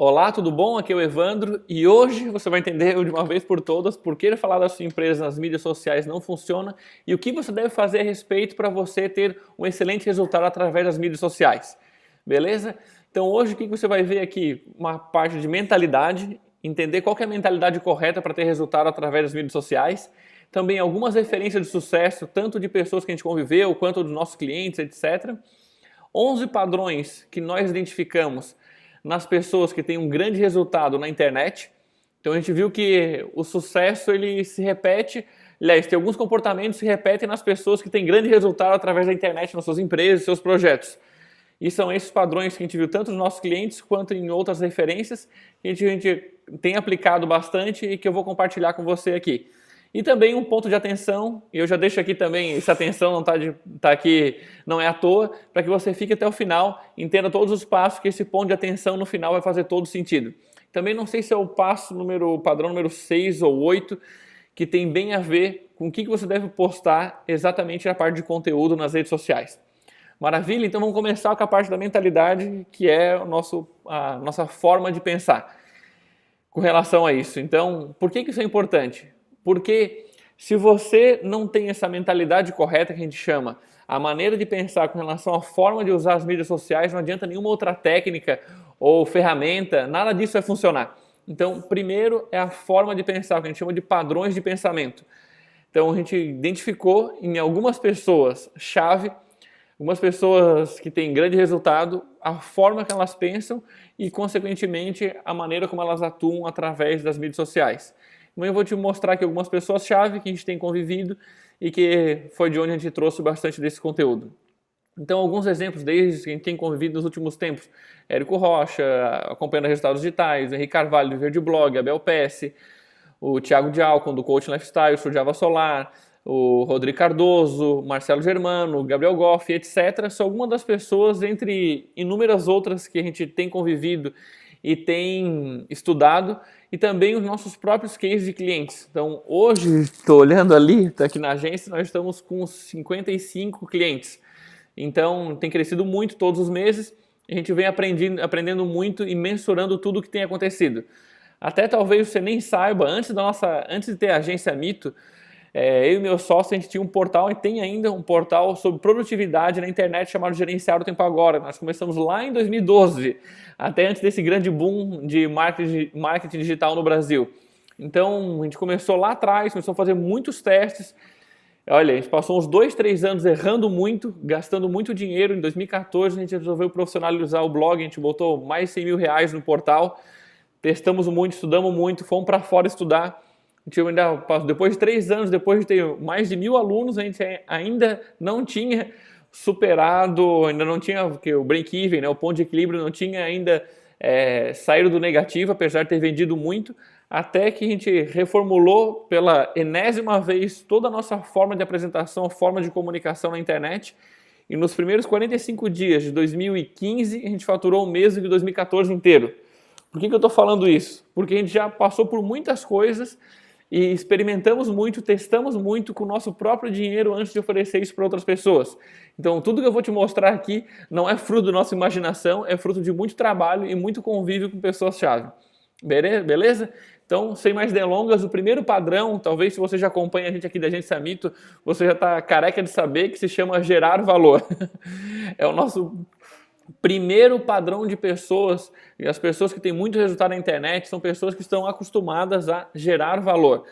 Olá, tudo bom? Aqui é o Evandro e hoje você vai entender de uma vez por todas por que falar da sua empresa nas mídias sociais não funciona e o que você deve fazer a respeito para você ter um excelente resultado através das mídias sociais. Beleza? Então hoje o que você vai ver aqui? Uma parte de mentalidade, entender qual que é a mentalidade correta para ter resultado através das mídias sociais. Também algumas referências de sucesso, tanto de pessoas que a gente conviveu, quanto dos nossos clientes, etc. 11 padrões que nós identificamos nas pessoas que têm um grande resultado na internet. Então a gente viu que o sucesso ele se repete, aliás, tem alguns comportamentos que se repetem nas pessoas que têm grande resultado através da internet nas suas empresas, seus projetos. E são esses padrões que a gente viu tanto nos nossos clientes quanto em outras referências que a gente tem aplicado bastante e que eu vou compartilhar com você aqui. E também um ponto de atenção, e eu já deixo aqui também, essa atenção não tá aqui, não é à toa, para que você fique até o final, entenda todos os passos, que esse ponto de atenção no final vai fazer todo sentido. Também não sei se é o padrão número 6 ou 8, que tem bem a ver com o que você deve postar exatamente na parte de conteúdo nas redes sociais. Maravilha? Então vamos começar com a parte da mentalidade, que é a nossa forma de pensar com relação a isso. Então, por que isso é importante? Porque se você não tem essa mentalidade correta que a gente chama, a maneira de pensar com relação à forma de usar as mídias sociais, não adianta nenhuma outra técnica ou ferramenta, nada disso vai funcionar. Então, primeiro é a forma de pensar, o que a gente chama de padrões de pensamento. Então, a gente identificou em algumas pessoas chave, algumas pessoas que têm grande resultado, a forma que elas pensam e, consequentemente, a maneira como elas atuam através das mídias sociais. Eu vou te mostrar aqui algumas pessoas-chave que a gente tem convivido e que foi de onde a gente trouxe bastante desse conteúdo. Então, alguns exemplos desde que a gente tem convivido nos últimos tempos. Érico Rocha, acompanhando resultados digitais, Henrique Carvalho, do Verde Blog, Abel Pesce, o Thiago Dialcon, do Coaching Lifestyle, o Java Solar, o Rodrigo Cardoso, Marcelo Germano, Gabriel Goff, etc. São algumas das pessoas, entre inúmeras outras que a gente tem convivido e tem estudado, e também os nossos próprios cases de clientes. Então, hoje, estou olhando ali, está aqui na agência, nós estamos com 55 clientes. Então, tem crescido muito todos os meses, a gente vem aprendendo muito e mensurando tudo o que tem acontecido. Até talvez você nem saiba, antes de ter a agência Mito, eu e meu sócio, a gente tinha um portal e tem ainda um portal sobre produtividade na internet chamado Gerenciar o Tempo Agora. Nós começamos lá em 2012, até antes desse grande boom de marketing digital no Brasil. Então, a gente começou lá atrás, começou a fazer muitos testes. Olha, a gente passou uns 2, 3 anos errando muito, gastando muito dinheiro. Em 2014, a gente resolveu profissionalizar o blog, a gente botou mais de 100 mil reais no portal. Testamos muito, estudamos muito, fomos para fora estudar. Depois de 3 anos, depois de ter mais de 1.000 alunos, a gente ainda não tinha superado, ainda não tinha o break-even, né, o ponto de equilíbrio não tinha ainda saído do negativo, apesar de ter vendido muito, até que a gente reformulou pela enésima vez toda a nossa forma de apresentação, forma de comunicação na internet, e nos primeiros 45 dias de 2015, a gente faturou o mesmo de 2014 inteiro. Por que eu estou falando isso? Porque a gente já passou por muitas coisas e experimentamos muito, testamos muito com o nosso próprio dinheiro antes de oferecer isso para outras pessoas. Então, tudo que eu vou te mostrar aqui não é fruto da nossa imaginação, é fruto de muito trabalho e muito convívio com pessoas-chave. Beleza? Então, sem mais delongas, o primeiro padrão, talvez se você já acompanha a gente aqui da Agência Mito, você já está careca de saber, que se chama gerar valor. É o nosso primeiro padrão de pessoas, e as pessoas que têm muito resultado na internet são pessoas que estão acostumadas a gerar valor.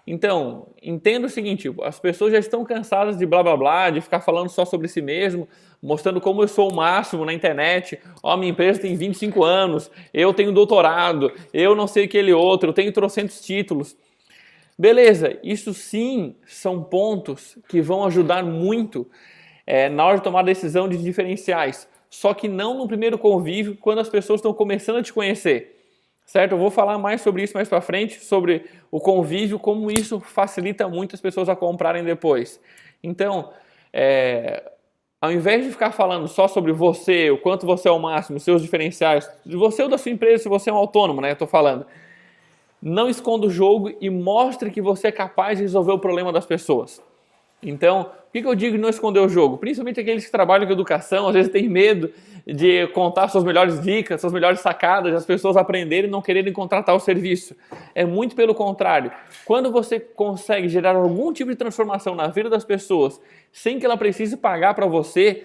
Então, entenda o seguinte, as pessoas já estão cansadas de blá blá blá, de ficar falando só sobre si mesmo, mostrando como eu sou o máximo na internet, minha empresa tem 25 anos, eu tenho doutorado, eu não sei aquele outro, eu tenho trocentos títulos. Beleza, isso sim são pontos que vão ajudar muito na hora de tomar a decisão de diferenciais. Só que não no primeiro convívio, quando as pessoas estão começando a te conhecer, certo? Eu vou falar mais sobre isso mais para frente, sobre o convívio, como isso facilita muito as pessoas a comprarem depois. Então, ao invés de ficar falando só sobre você, o quanto você é o máximo, seus diferenciais, de você ou da sua empresa, se você é um autônomo, né? Eu estou falando. Não esconda o jogo e mostre que você é capaz de resolver o problema das pessoas. Então, o que eu digo de não esconder o jogo? Principalmente aqueles que trabalham com educação, às vezes têm medo de contar suas melhores dicas, suas melhores sacadas, as pessoas aprenderem e não quererem contratar o serviço. É muito pelo contrário. Quando você consegue gerar algum tipo de transformação na vida das pessoas, sem que ela precise pagar para você,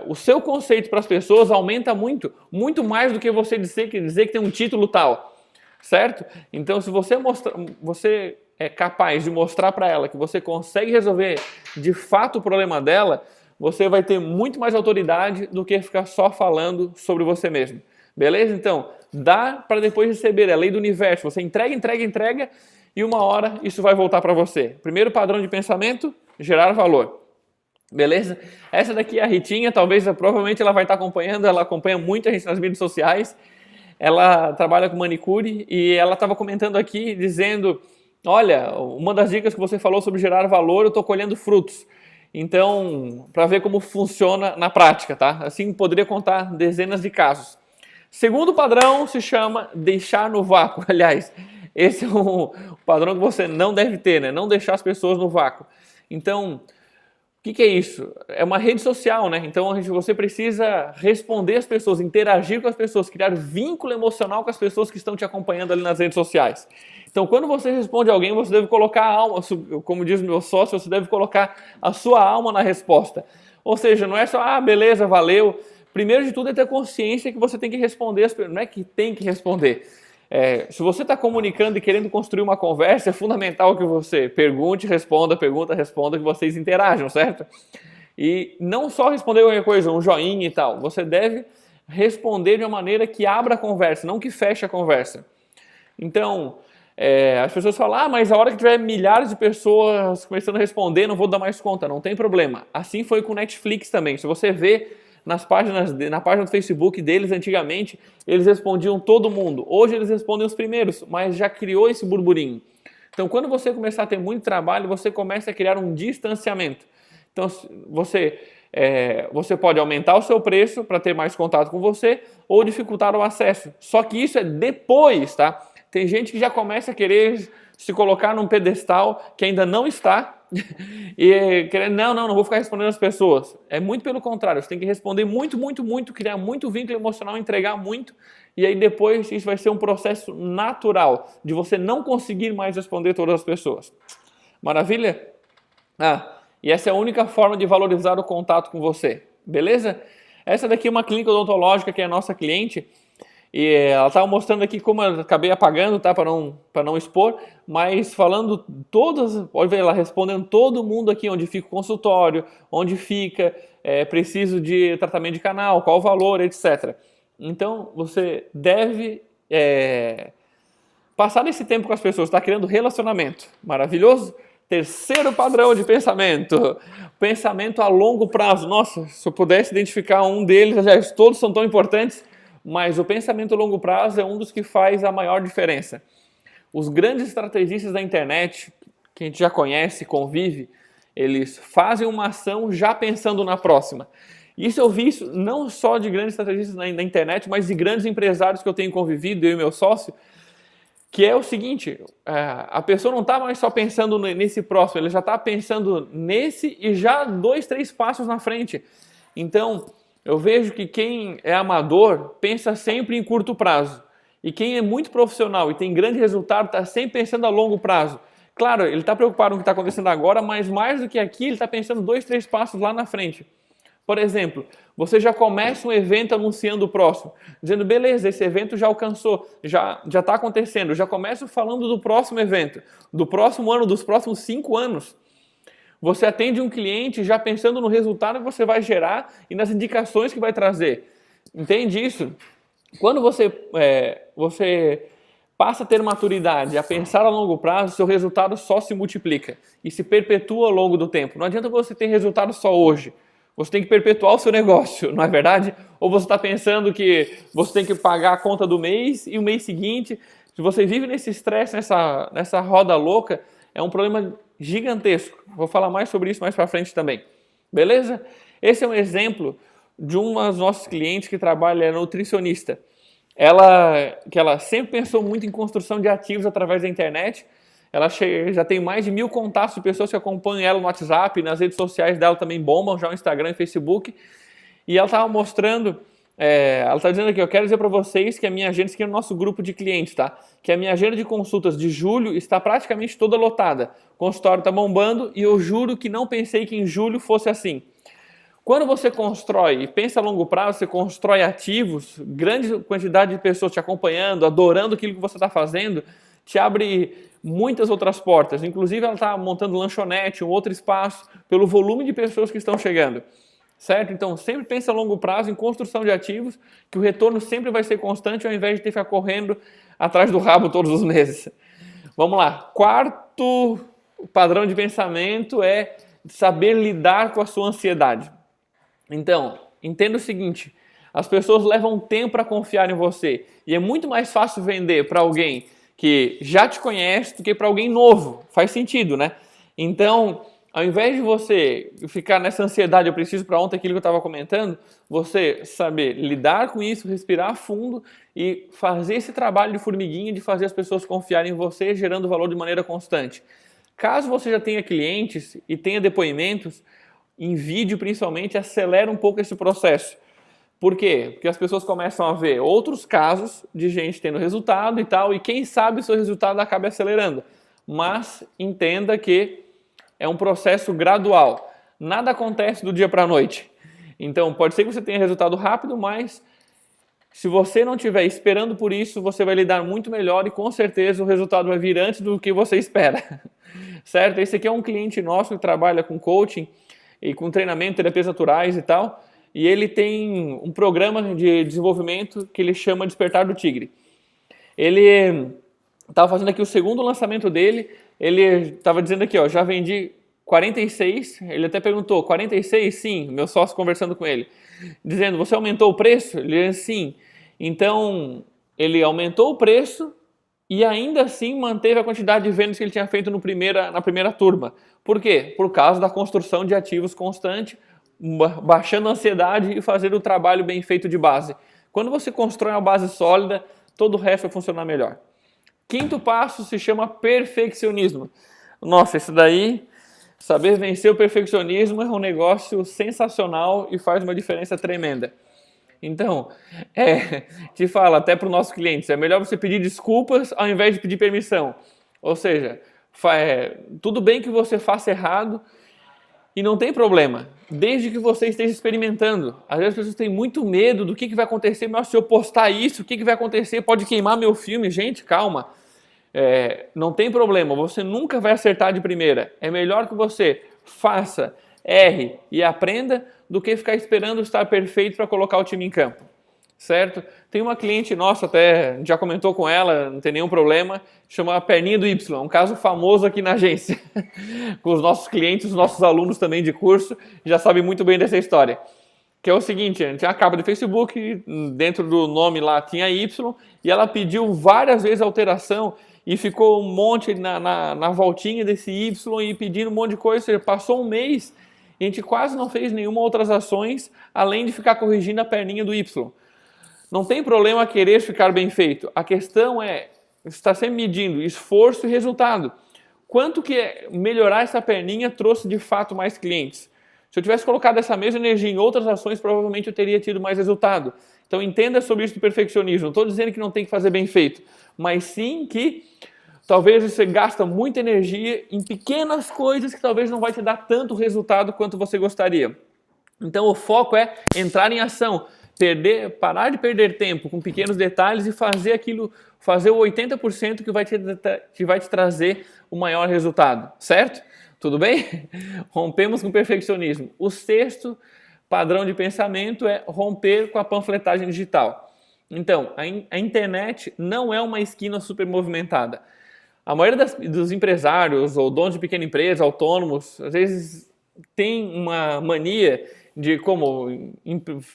o seu conceito para as pessoas aumenta muito, muito mais do que você dizer que tem um título tal, certo? Então, se você é capaz de mostrar para ela que você consegue resolver de fato o problema dela, você vai ter muito mais autoridade do que ficar só falando sobre você mesmo. Beleza? Então, dá para depois receber, é a lei do universo. Você entrega e uma hora isso vai voltar para você. Primeiro padrão de pensamento, gerar valor. Beleza? Essa daqui é a Ritinha, provavelmente ela vai estar acompanhando, ela acompanha muito a gente nas mídias sociais. Ela trabalha com manicure e ela estava comentando aqui, dizendo, olha, uma das dicas que você falou sobre gerar valor, eu estou colhendo frutos. Então, para ver como funciona na prática, tá? Assim, poderia contar dezenas de casos. Segundo padrão se chama deixar no vácuo. Aliás, esse é um padrão que você não deve ter, né? Não deixar as pessoas no vácuo. Então, o que é isso? É uma rede social, né? Então você precisa responder às pessoas, interagir com as pessoas, criar vínculo emocional com as pessoas que estão te acompanhando ali nas redes sociais. Então, quando você responde a alguém, você deve colocar a alma, como diz o meu sócio, você deve colocar a sua alma na resposta. Ou seja, não é só, beleza, valeu. Primeiro de tudo é ter consciência que você tem que responder, não é que tem que responder. Se você está comunicando e querendo construir uma conversa, é fundamental que você pergunte, responda, que vocês interajam, certo? E não só responder qualquer coisa, um joinha e tal. Você deve responder de uma maneira que abra a conversa, não que feche a conversa. Então, as pessoas falam, mas a hora que tiver milhares de pessoas começando a responder, não vou dar mais conta. Não tem problema. Assim foi com o Netflix também. Se você vê na página do Facebook deles, antigamente, eles respondiam todo mundo. Hoje eles respondem os primeiros, mas já criou esse burburinho. Então, quando você começar a ter muito trabalho, você começa a criar um distanciamento. Então, você pode aumentar o seu preço para ter mais contato com você ou dificultar o acesso. Só que isso é depois, tá? Tem gente que já começa a querer se colocar num pedestal que ainda não está e querer, não vou ficar respondendo as pessoas. É muito pelo contrário, você tem que responder muito, criar muito vínculo emocional, entregar muito, e aí depois isso vai ser um processo natural de você não conseguir mais responder todas as pessoas. Maravilha? E essa é a única forma de valorizar o contato com você, beleza? Essa daqui é uma clínica odontológica que é a nossa cliente, e ela estava mostrando aqui como eu acabei apagando, tá, para não expor, mas falando pode ver ela respondendo todo mundo aqui, onde fica o consultório, onde fica, preciso de tratamento de canal, qual o valor, etc. Então, você deve passar esse tempo com as pessoas, está criando relacionamento. Maravilhoso? Terceiro padrão de pensamento, pensamento a longo prazo. Nossa, se eu pudesse identificar um deles, aliás, todos são tão importantes, mas o pensamento a longo prazo é um dos que faz a maior diferença. Os grandes estrategistas da internet, que a gente já conhece, convive, eles fazem uma ação já pensando na próxima. Isso eu vi isso não só de grandes estrategistas na internet, mas de grandes empresários que eu tenho convivido, eu e meu sócio, que é o seguinte, a pessoa não está mais só pensando nesse próximo, ela já está pensando nesse e já 2, 3 passos na frente. Então, eu vejo que quem é amador pensa sempre em curto prazo. E quem é muito profissional e tem grande resultado está sempre pensando a longo prazo. Claro, ele está preocupado com o que está acontecendo agora, mas mais do que aqui, ele está pensando 2, 3 passos lá na frente. Por exemplo, você já começa um evento anunciando o próximo, dizendo, beleza, esse evento já alcançou, já está acontecendo. Já começa falando do próximo evento, do próximo ano, dos próximos 5 anos. Você atende um cliente já pensando no resultado que você vai gerar e nas indicações que vai trazer. Entende isso? Quando você passa a ter maturidade, a pensar a longo prazo, seu resultado só se multiplica e se perpetua ao longo do tempo. Não adianta você ter resultado só hoje. Você tem que perpetuar o seu negócio, não é verdade? Ou você está pensando que você tem que pagar a conta do mês e o mês seguinte, se você vive nesse estresse, nessa roda louca, é um problema gigantesco. Vou falar mais sobre isso mais para frente também. Beleza? Esse é um exemplo de uma dos nossos clientes que trabalha, é nutricionista. Ela sempre pensou muito em construção de ativos através da internet. Ela já tem mais de 1.000 contatos de pessoas que acompanham ela no WhatsApp, nas redes sociais dela também bombam, já no Instagram e Facebook. E ela estava mostrando, ela está dizendo aqui, eu quero dizer para vocês que a minha agenda, isso aqui é o nosso grupo de clientes, tá? Que a minha agenda de consultas de julho está praticamente toda lotada. O consultório está bombando e eu juro que não pensei que em julho fosse assim. Quando você constrói e pensa a longo prazo, você constrói ativos, grande quantidade de pessoas te acompanhando, adorando aquilo que você está fazendo, te abre muitas outras portas. Inclusive, ela está montando lanchonete, um outro espaço, pelo volume de pessoas que estão chegando. Certo? Então, sempre pensa a longo prazo em construção de ativos, que o retorno sempre vai ser constante, ao invés de ter que ficar correndo atrás do rabo todos os meses. Vamos lá. Quarto padrão de pensamento é saber lidar com a sua ansiedade. Então, entenda o seguinte, as pessoas levam tempo para confiar em você e é muito mais fácil vender para alguém que já te conhece do que para alguém novo. Faz sentido, né? Então, ao invés de você ficar nessa ansiedade, eu preciso para ontem, aquilo que eu estava comentando, você saber lidar com isso, respirar fundo e fazer esse trabalho de formiguinha de fazer as pessoas confiarem em você, gerando valor de maneira constante. Caso você já tenha clientes e tenha depoimentos, em vídeo principalmente, acelera um pouco esse processo. Por quê? Porque as pessoas começam a ver outros casos de gente tendo resultado e tal, e quem sabe o seu resultado acaba acelerando. Mas entenda que é um processo gradual. Nada acontece do dia para a noite. Então, pode ser que você tenha resultado rápido, mas se você não estiver esperando por isso, você vai lidar muito melhor e com certeza o resultado vai vir antes do que você espera. Certo? Esse aqui é um cliente nosso que trabalha com coaching e com treinamento, terapias naturais e tal, e ele tem um programa de desenvolvimento que ele chama Despertar do Tigre. Ele estava fazendo aqui o segundo lançamento dele, ele estava dizendo aqui, ó, já vendi 46, ele até perguntou, 46? Sim, meu sócio conversando com ele, dizendo, você aumentou o preço? Ele disse, sim. Então, ele aumentou o preço e ainda assim manteve a quantidade de vendas que ele tinha feito na primeira turma. Por quê? Por causa da construção de ativos constante, baixando a ansiedade e fazendo o trabalho bem feito de base. Quando você constrói uma base sólida, todo o resto vai funcionar melhor. Quinto passo se chama perfeccionismo. Nossa, esse daí, saber vencer o perfeccionismo é um negócio sensacional e faz uma diferença tremenda. Então, te falo até para os nossos clientes, é melhor você pedir desculpas ao invés de pedir permissão. Ou seja, tudo bem que você faça errado e não tem problema, desde que você esteja experimentando. Às vezes as pessoas têm muito medo do que vai acontecer, mas se eu postar isso, o que vai acontecer? Pode queimar meu filme. Gente, calma. Não tem problema, você nunca vai acertar de primeira. É melhor que você faça, erre e aprenda do que ficar esperando estar perfeito para colocar o time em campo, certo? Tem uma cliente nossa, até já comentou com ela, não tem nenhum problema, chama a Perninha do Y, um caso famoso aqui na agência. Com os nossos clientes, os nossos alunos também de curso, já sabem muito bem dessa história. Que é o seguinte, a gente tinha a capa do Facebook, dentro do nome lá tinha Y, e ela pediu várias vezes alteração, e ficou um monte na voltinha desse Y e pedindo um monte de coisa. Ou seja, passou um mês e a gente quase não fez nenhuma outras ações além de ficar corrigindo a perninha do Y. Não tem problema querer ficar bem feito. A questão é estar sempre medindo esforço e resultado. Quanto que melhorar essa perninha trouxe de fato mais clientes? Se eu tivesse colocado essa mesma energia em outras ações, provavelmente eu teria tido mais resultado. Então entenda sobre isso do perfeccionismo. Não estou dizendo que não tem que fazer bem feito, mas sim que talvez você gasta muita energia em pequenas coisas que talvez não vai te dar tanto resultado quanto você gostaria. Então o foco é entrar em ação, parar de perder tempo com pequenos detalhes e fazer o 80% que vai te trazer o maior resultado, certo? Tudo bem? Rompemos com o perfeccionismo. O sexto padrão de pensamento é romper com a panfletagem digital. Então, a internet não é uma esquina super movimentada. A maioria dos empresários ou donos de pequena empresa, autônomos, às vezes tem uma mania de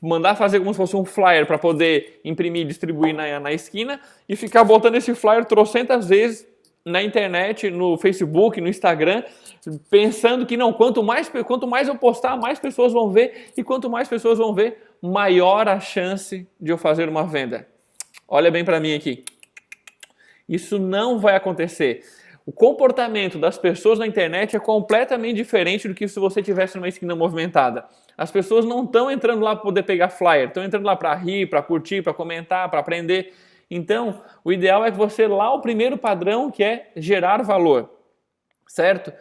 mandar fazer como se fosse um flyer para poder imprimir e distribuir na esquina e ficar botando esse flyer trocentas vezes na internet, no Facebook, no Instagram, pensando que não, quanto mais eu postar, mais pessoas vão ver, e quanto mais pessoas vão ver, maior a chance de eu fazer uma venda. Olha bem para mim aqui. Isso não vai acontecer. O comportamento das pessoas na internet é completamente diferente do que se você tivesse numa esquina movimentada. As pessoas não estão entrando lá para poder pegar flyer, estão entrando lá para rir, para curtir, para comentar, para aprender. Então, o ideal é que você lá o primeiro padrão, que é gerar valor, certo?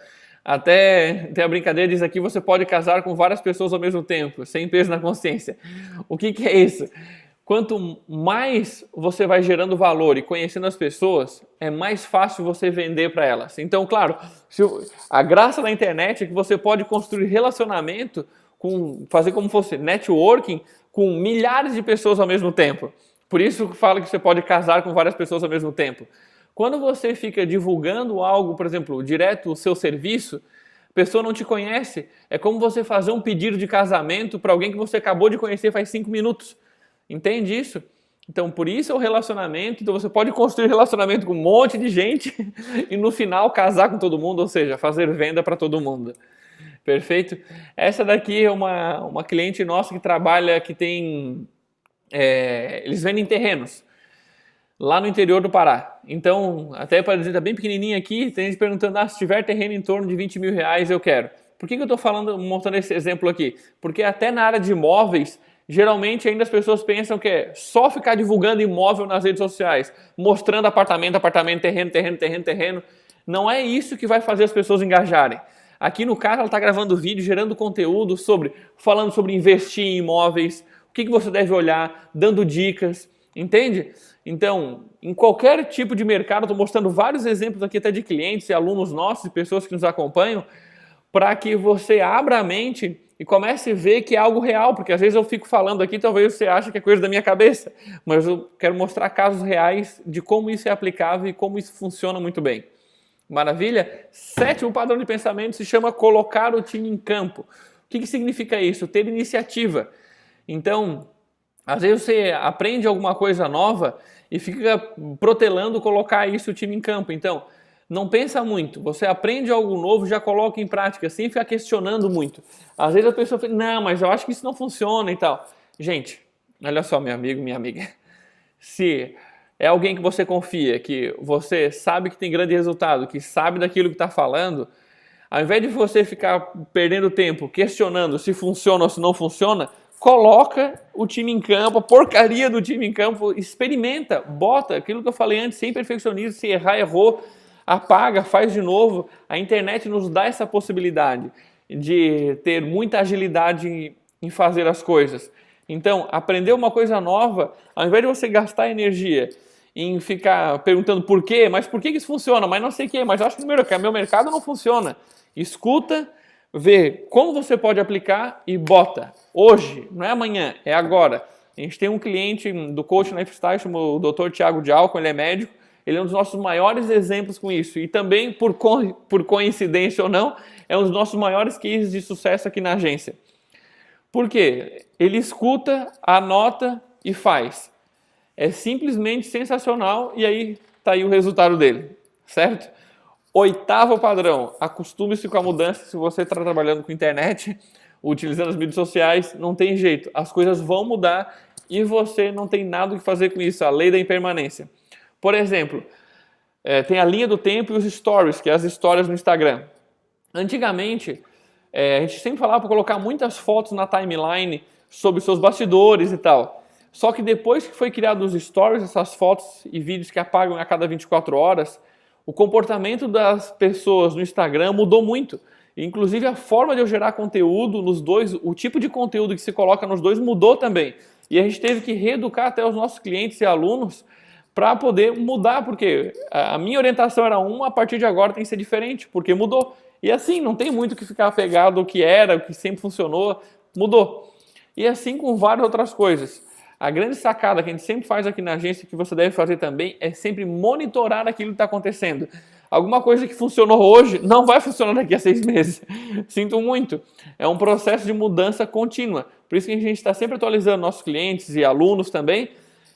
Até tem a brincadeira, diz aqui, você pode casar com várias pessoas ao mesmo tempo, sem peso na consciência. O que é isso? Quanto mais você vai gerando valor e conhecendo as pessoas, é mais fácil você vender para elas. Então, claro, a graça da internet é que você pode construir relacionamento, fazer como fosse networking com milhares de pessoas ao mesmo tempo. Por isso que falo que você pode casar com várias pessoas ao mesmo tempo. Quando você fica divulgando algo, por exemplo, direto o seu serviço, a pessoa não te conhece. É como você fazer um pedido de casamento para alguém que você acabou de conhecer faz 5 minutos. Entende isso? Então, por isso é o relacionamento. Então, você pode construir relacionamento com um monte de gente e no final casar com todo mundo, ou seja, fazer venda para todo mundo. Perfeito? Essa daqui é uma cliente nossa que trabalha, que tem... eles vendem terrenos lá no interior do Pará. Então, até para dizer, tá bem pequenininho aqui, tem gente perguntando, se tiver terreno em torno de 20 mil reais, eu quero. Por que eu estou mostrando esse exemplo aqui? Porque até na área de imóveis, geralmente ainda as pessoas pensam que é só ficar divulgando imóvel nas redes sociais, mostrando apartamento, terreno. Não é isso que vai fazer as pessoas engajarem. Aqui no caso, ela está gravando vídeo, gerando conteúdo falando sobre investir em imóveis, o que você deve olhar, dando dicas, entende? Então, em qualquer tipo de mercado, estou mostrando vários exemplos aqui até de clientes e alunos nossos e pessoas que nos acompanham, para que você abra a mente e comece a ver que é algo real, porque às vezes eu fico falando aqui, talvez você ache que é coisa da minha cabeça, mas eu quero mostrar casos reais de como isso é aplicável e como isso funciona muito bem. Maravilha? 7º padrão de pensamento se chama colocar o time em campo. O que significa isso? Ter iniciativa. Então, às vezes você aprende alguma coisa nova e fica protelando colocar isso o time em campo. Então, não pensa muito. Você aprende algo novo, já coloca em prática, sem ficar questionando muito. Às vezes a pessoa fala, não, mas eu acho que isso não funciona e tal. Gente, olha só, meu amigo, minha amiga. Se é alguém que você confia, que você sabe que tem grande resultado, que sabe daquilo que está falando, ao invés de você ficar perdendo tempo questionando se funciona ou se não funciona, coloca o time em campo, a porcaria do time em campo, experimenta, bota aquilo que eu falei antes, sem perfeccionismo, se errar, errou, apaga, faz de novo. A internet nos dá essa possibilidade de ter muita agilidade em fazer as coisas. Então, aprender uma coisa nova, ao invés de você gastar energia em ficar perguntando por quê, mas por que isso funciona, mas não sei o quê, mas acho que meu mercado não funciona. Escuta, vê como você pode aplicar e bota. Hoje, não é amanhã, é agora. A gente tem um cliente do Coach Lifestyle, chama o Dr. Thiago Dialco, ele é médico, ele é um dos nossos maiores exemplos com isso. E também, por coincidência ou não, é um dos nossos maiores cases de sucesso aqui na agência. Por quê? Ele escuta, anota e faz. É simplesmente sensacional e aí está aí o resultado dele, certo? 8º padrão, acostume-se com a mudança. Se você está trabalhando com internet, utilizando as mídias sociais, não tem jeito. As coisas vão mudar e você não tem nada o que fazer com isso, a lei da impermanência. Por exemplo, tem a linha do tempo e os stories, que é as histórias no Instagram. Antigamente, a gente sempre falava para colocar muitas fotos na timeline sobre seus bastidores e tal. Só que depois que foi criado os stories, essas fotos e vídeos que apagam a cada 24 horas, o comportamento das pessoas no Instagram mudou muito. Inclusive a forma de eu gerar conteúdo nos dois, o tipo de conteúdo que se coloca nos dois mudou também. E a gente teve que reeducar até os nossos clientes e alunos para poder mudar, porque a minha orientação era a partir de agora tem que ser diferente, porque mudou. E assim, não tem muito que ficar apegado ao que era, o que sempre funcionou, mudou. E assim com várias outras coisas. A grande sacada que a gente sempre faz aqui na agência, que você deve fazer também, é sempre monitorar aquilo que está acontecendo. Alguma coisa que funcionou hoje não vai funcionar daqui a 6 meses. Sinto muito. É um processo de mudança contínua. Por isso que a gente está sempre atualizando nossos clientes e alunos também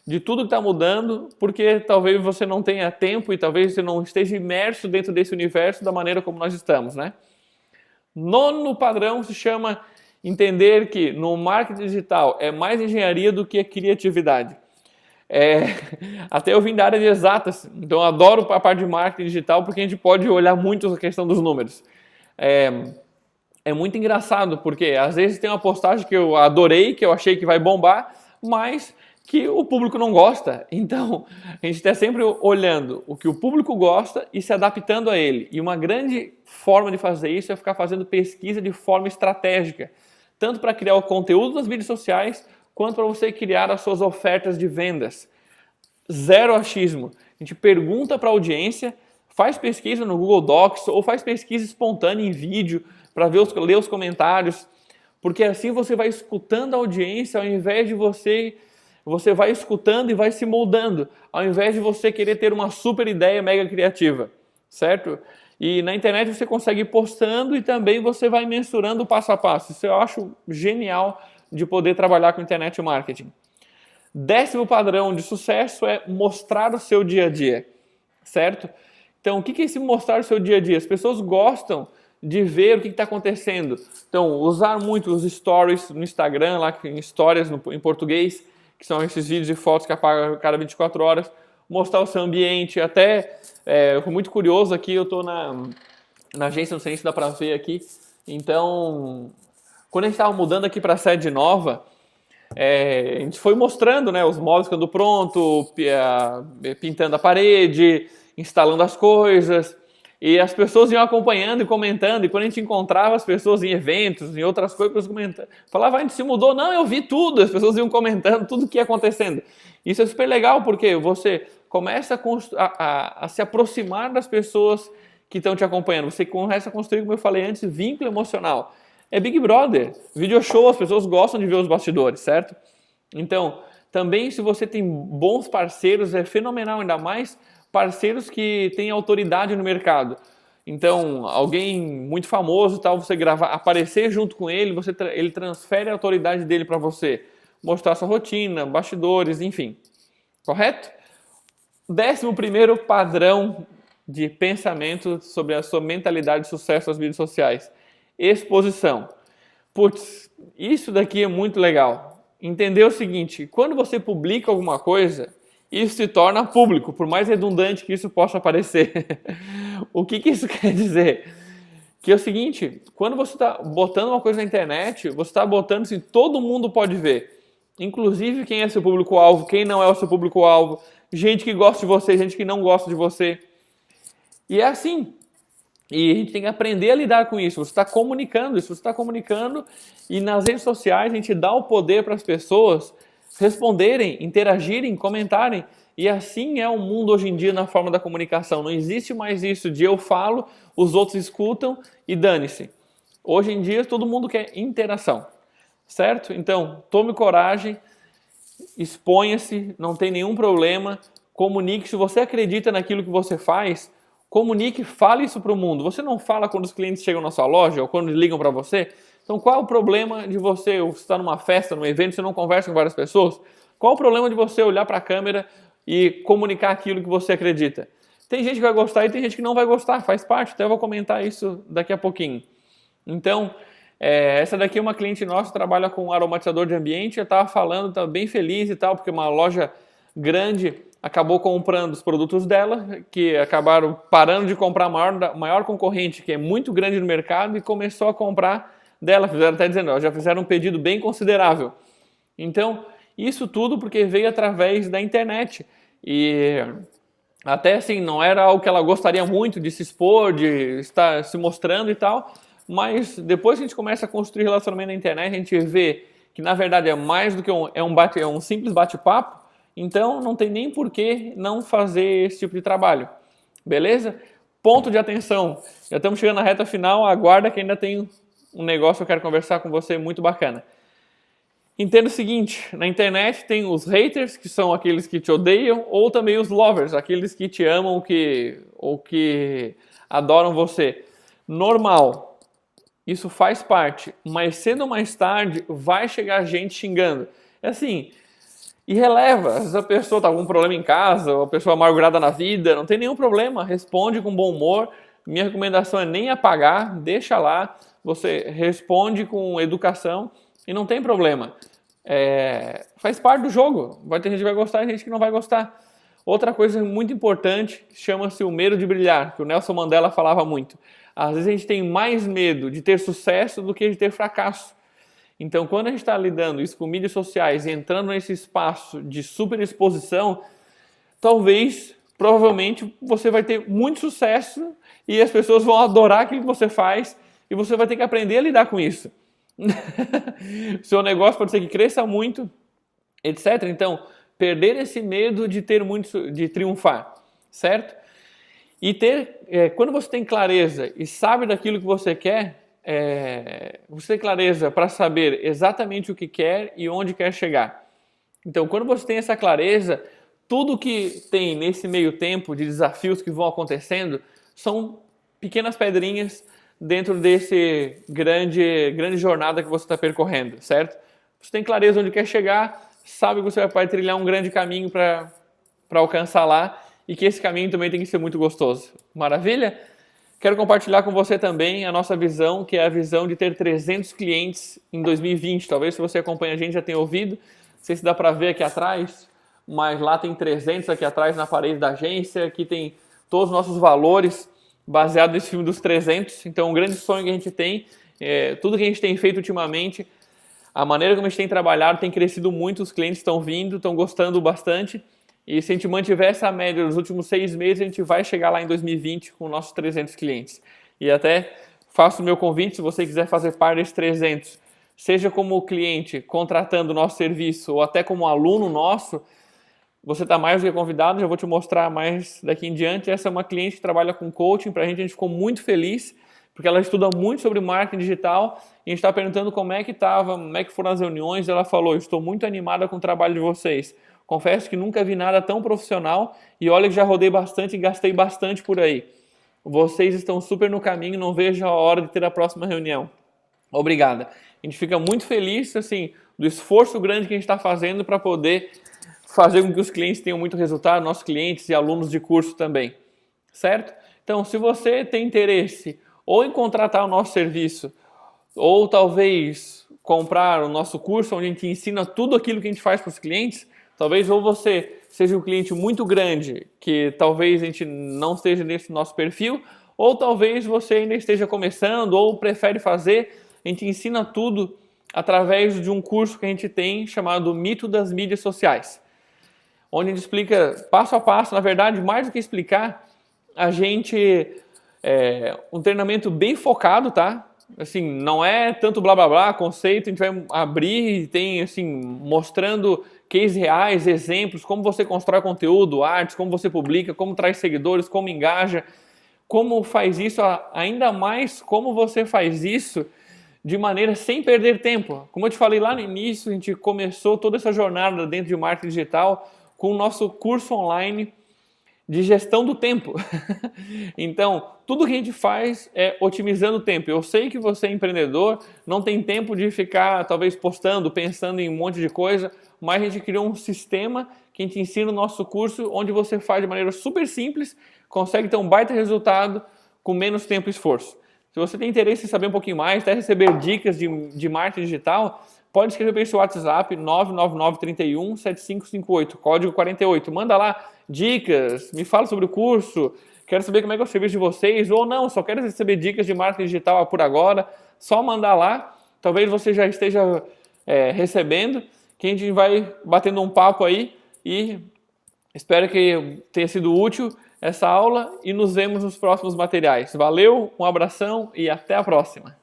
de tudo que está mudando, porque talvez você não tenha tempo e talvez você não esteja imerso dentro desse universo da maneira como nós estamos, né? 9º padrão se chama entender que no marketing digital é mais engenharia do que criatividade. É, até eu vim da área de exatas, então eu adoro a parte de marketing digital porque a gente pode olhar muito a questão dos números. É muito engraçado porque às vezes tem uma postagem que eu adorei, que eu achei que vai bombar, mas que o público não gosta. Então a gente está sempre olhando o que o público gosta e se adaptando a ele. E uma grande forma de fazer isso é ficar fazendo pesquisa de forma estratégica, tanto para criar o conteúdo nas mídias sociais, quanto para você criar as suas ofertas de vendas. Zero achismo. A gente pergunta para a audiência, faz pesquisa no Google Docs ou faz pesquisa espontânea em vídeo para ler os comentários, porque assim você vai escutando a audiência ao invés de você vai escutando e vai se moldando, ao invés de você querer ter uma super ideia mega criativa, certo? E na internet você consegue ir postando e também você vai mensurando o passo a passo. Isso eu acho genial de poder trabalhar com internet marketing. 10º padrão de sucesso é mostrar o seu dia a dia, certo? Então, o que é esse mostrar o seu dia a dia? As pessoas gostam de ver o que está acontecendo. Então, usar muito os stories no Instagram, lá em histórias em português, que são esses vídeos e fotos que apagam a cada 24 horas, mostrar o seu ambiente, até, eu fui muito curioso aqui, eu estou na agência, não sei se dá para ver aqui, então, quando a gente estava mudando aqui para a sede nova, a gente foi mostrando, né, os móveis ficando pronto, pintando a parede, instalando as coisas, e as pessoas iam acompanhando e comentando, e quando a gente encontrava as pessoas em eventos, em outras coisas, comentando, falava, a gente se mudou, não, eu vi tudo, as pessoas iam comentando tudo o que ia acontecendo. Isso é super legal, porque você começa a se aproximar das pessoas que estão te acompanhando, você começa a construir, como eu falei antes, vínculo emocional. É Big Brother, video show, as pessoas gostam de ver os bastidores, certo? Então, também se você tem bons parceiros, é fenomenal, ainda mais parceiros que têm autoridade no mercado. Então, alguém muito famoso, tal, você gravar, aparecer junto com ele, ele transfere a autoridade dele para você, mostrar sua rotina, bastidores, enfim. Correto? 11º padrão de pensamento sobre a sua mentalidade de sucesso nas mídias sociais. Exposição. Putz, isso daqui é muito legal. Entender o seguinte, quando você publica alguma coisa, isso se torna público, por mais redundante que isso possa parecer. O que isso quer dizer? Que é o seguinte, quando você está botando uma coisa na internet, você está botando assim, todo mundo pode ver. Inclusive quem é seu público-alvo, quem não é o seu público-alvo, gente que gosta de você, gente que não gosta de você. E é assim. E a gente tem que aprender a lidar com isso. Você está comunicando isso, você está comunicando e nas redes sociais a gente dá o poder para as pessoas responderem, interagirem, comentarem. E assim é o mundo hoje em dia na forma da comunicação. Não existe mais isso de eu falo, os outros escutam e dane-se. Hoje em dia todo mundo quer interação, certo? Então, tome coragem, exponha-se, não tem nenhum problema, comunique. Se você acredita naquilo que você faz, comunique, fale isso para o mundo. Você não fala quando os clientes chegam na sua loja ou quando ligam para você? Então, qual é o problema de você estar numa festa, num evento, você não conversa com várias pessoas? Qual é o problema de você olhar para a câmera e comunicar aquilo que você acredita? Tem gente que vai gostar e tem gente que não vai gostar, faz parte, até eu vou comentar isso daqui a pouquinho. Então, essa daqui é uma cliente nossa que trabalha com aromatizador de ambiente, eu estava falando, estava bem feliz e tal, porque uma loja grande acabou comprando os produtos dela, que acabaram parando de comprar a maior concorrente, que é muito grande no mercado, e começou a comprar dela, fizeram até dizendo, já fizeram um pedido bem considerável. Então, isso tudo porque veio através da internet. E até assim, não era algo que ela gostaria muito de se expor, de estar se mostrando e tal, mas depois que a gente começa a construir relacionamento na internet, a gente vê que na verdade é mais do que um simples bate-papo, então não tem nem por que não fazer esse tipo de trabalho. Beleza? Ponto de atenção. Já estamos chegando na reta final, aguarda que ainda tem um negócio que eu quero conversar com você muito bacana. Entenda o seguinte, na internet tem os haters, que são aqueles que te odeiam, ou também os lovers, aqueles que te amam ou que adoram você. Normal, isso faz parte, mas cedo ou mais tarde vai chegar gente xingando. É assim, e releva, se a pessoa está com algum problema em casa, ou a pessoa amargurada na vida, não tem nenhum problema, responde com bom humor. Minha recomendação é nem apagar, deixa lá, você responde com educação e não tem problema. faz parte do jogo. Vai ter gente que vai gostar e gente que não vai gostar. Outra coisa muito importante chama-se o medo de brilhar, que o Nelson Mandela falava muito. Às vezes a gente tem mais medo de ter sucesso do que de ter fracasso. Então, quando a gente está lidando isso com mídias sociais e entrando nesse espaço de superexposição, provavelmente, você vai ter muito sucesso e as pessoas vão adorar aquilo que você faz e você vai ter que aprender a lidar com isso. Seu negócio pode ser que cresça muito, etc. Então, perder esse medo de ter muito, de triunfar, certo? E quando você tem clareza e sabe daquilo que você quer, você tem clareza para saber exatamente o que quer e onde quer chegar. Então, quando você tem essa clareza, tudo que tem nesse meio tempo de desafios que vão acontecendo são pequenas pedrinhas dentro desse grande jornada que você está percorrendo, certo? Você tem clareza onde quer chegar, sabe que você vai trilhar um grande caminho para alcançar lá e que esse caminho também tem que ser muito gostoso. Maravilha? Quero compartilhar com você também a nossa visão, que é a visão de ter 300 clientes em 2020. Talvez se você acompanha a gente já tenha ouvido, não sei se dá para ver aqui atrás, mas lá tem 300 aqui atrás na parede da agência, aqui tem todos os nossos valores baseados nesse filme dos 300. Então, um grande sonho que a gente tem, tudo que a gente tem feito ultimamente, a maneira como a gente tem trabalhado tem crescido muito, os clientes estão vindo, estão gostando bastante. E se a gente mantiver essa média nos últimos 6 meses, a gente vai chegar lá em 2020 com nossos 300 clientes. E até faço o meu convite, se você quiser fazer parte desses 300, seja como cliente contratando o nosso serviço ou até como aluno nosso, você está mais do que convidado, já vou te mostrar mais daqui em diante. Essa é uma cliente que trabalha com coaching, para a gente ficou muito feliz, porque ela estuda muito sobre marketing digital e a gente está perguntando como é que estava, como é que foram as reuniões, e ela falou, estou muito animada com o trabalho de vocês. Confesso que nunca vi nada tão profissional e olha que já rodei bastante e gastei bastante por aí. Vocês estão super no caminho, não vejo a hora de ter a próxima reunião. Obrigada. A gente fica muito feliz assim, do esforço grande que a gente está fazendo para poder fazer com que os clientes tenham muito resultado, nossos clientes e alunos de curso também. Certo? Então, se você tem interesse ou em contratar o nosso serviço, ou talvez comprar o nosso curso, onde a gente ensina tudo aquilo que a gente faz para os clientes, talvez ou você seja um cliente muito grande, que talvez a gente não esteja nesse nosso perfil, ou talvez você ainda esteja começando, ou prefere fazer, a gente ensina tudo através de um curso que a gente tem chamado Mito das Mídias Sociais, onde a gente explica passo a passo, na verdade, mais do que explicar, a gente um treinamento bem focado, tá? Assim, não é tanto blá blá blá, conceito, a gente vai abrir e tem assim, mostrando cases reais, exemplos, como você constrói conteúdo, artes, como você publica, como traz seguidores, como engaja, como faz isso, ainda mais como você faz isso de maneira sem perder tempo. Como eu te falei lá no início, a gente começou toda essa jornada dentro de marketing digital com o nosso curso online de gestão do tempo. Então, tudo que a gente faz é otimizando o tempo. Eu sei que você é empreendedor, não tem tempo de ficar talvez postando, pensando em um monte de coisa, mas a gente criou um sistema que a gente ensina no nosso curso, onde você faz de maneira super simples, consegue ter um baita resultado com menos tempo e esforço. Se você tem interesse em saber um pouquinho mais, até receber dicas de marketing digital, pode escrever para esse WhatsApp 999317558, código 48. Manda lá dicas, me fala sobre o curso, quero saber como é que é o serviço de vocês, ou não, só quero receber dicas de marketing digital por agora, só mandar lá, talvez você já esteja recebendo, que a gente vai batendo um papo aí e espero que tenha sido útil essa aula e nos vemos nos próximos materiais. Valeu, um abração e até a próxima!